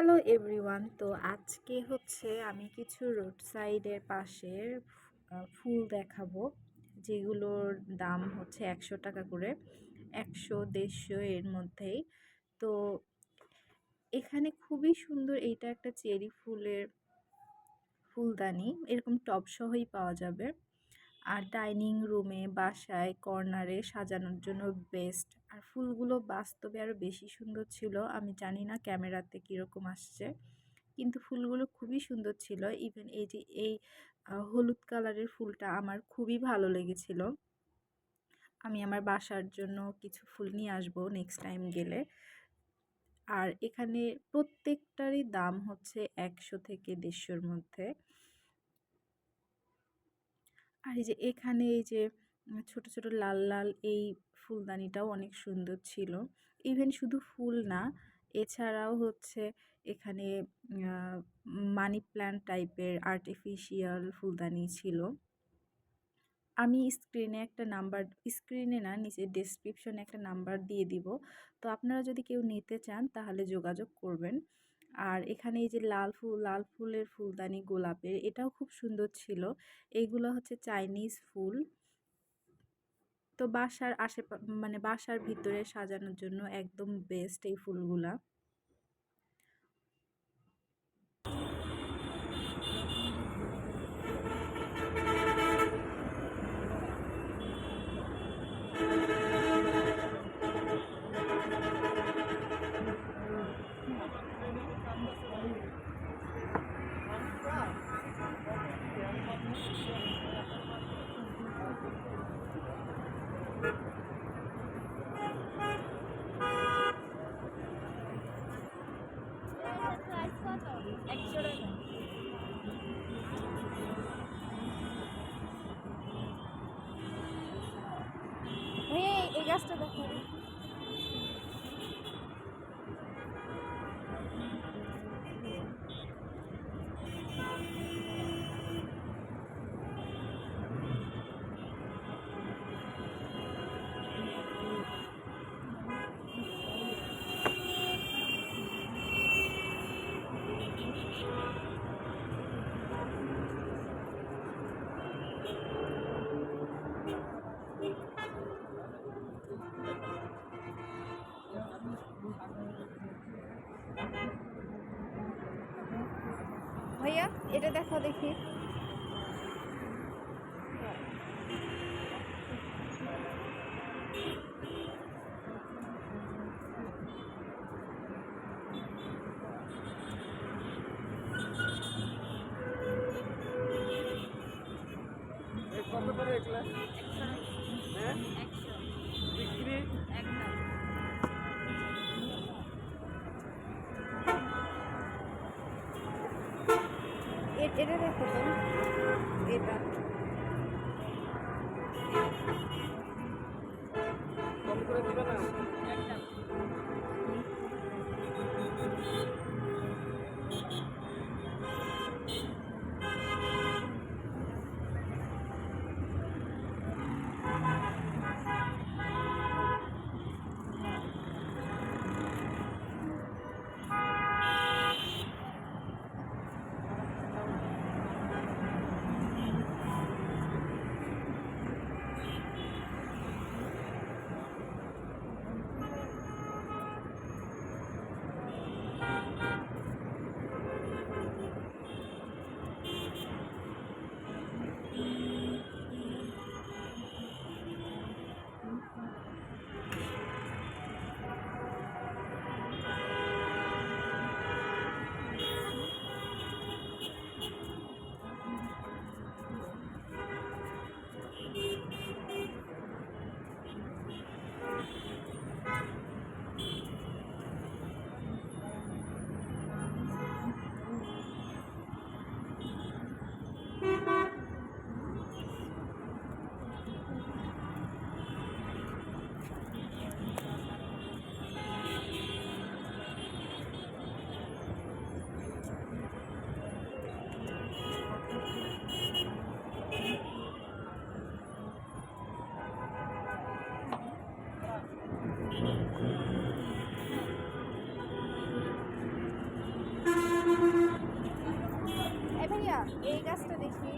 Hello everyone. তো আজকে হচ্ছে আমি কিছু রোড সাইডের পাশের ফুল দেখাবো, যেগুলোর দাম হচ্ছে 100 টাকা করে, 100-150 এর মধ্যেই। তো এখানে খুবই সুন্দর, এইটা একটা চেরি ফুলের ফুলদানি, এরকম টব সহই পাওয়া যাবে। আর ডাইনিং রুমে, বাসায়, কর্নারে সাজানোর জন্য বেস্ট। আর ফুলগুলো বাস্তবে আরও বেশি সুন্দর ছিল। আমি জানি না ক্যামেরাতে কীরকম আসছে, কিন্তু ফুলগুলো খুবই সুন্দর ছিল। ইভেন এই যে এই হলুদ কালারের ফুলটা আমার খুবই ভালো লেগেছিল। আমি আমার বাসার জন্য কিছু ফুল নিয়ে আসবো নেক্সট টাইম গেলে। আর এখানে প্রত্যেকটারই দাম হচ্ছে 100 থেকে 150-র মধ্যে। আর এই যে এখানে এই যে ছোট ছোট লাল লাল এই ফুলদানিটাও অনেক সুন্দর ছিল। ইভেন শুধু ফুল না, এছাড়াও হচ্ছে এখানে মানি প্ল্যান্ট টাইপের আর্টিফিশিয়াল ফুলদানি ছিল। আমি স্ক্রিনে না, নিচে ডেসক্রিপশনে একটা নাম্বার দিয়ে দিব। তো আপনারা যদি কেউ নিতে চান তাহলে যোগাযোগ করবেন। আর এখানে এই যে লাল ফুলের ফুলদানি গোলাপের, এটাও খুব সুন্দর ছিল। এইগুলো হচ্ছে চাইনিজ ফুল। তো বাসার মানে বাসার ভিতরে সাজানোর জন্য একদম বেস্ট এই ফুলগুলা। এই গাছটা দেখো। ভাইয়া এটা দেখো দেখি। কত করে এগুলা? হ্যাঁ, বিক্রি একদম। এটা দেখো তো, এটা কম করে দিবে না? একদম। এই ভাইয়া এই গাছটা দেখি।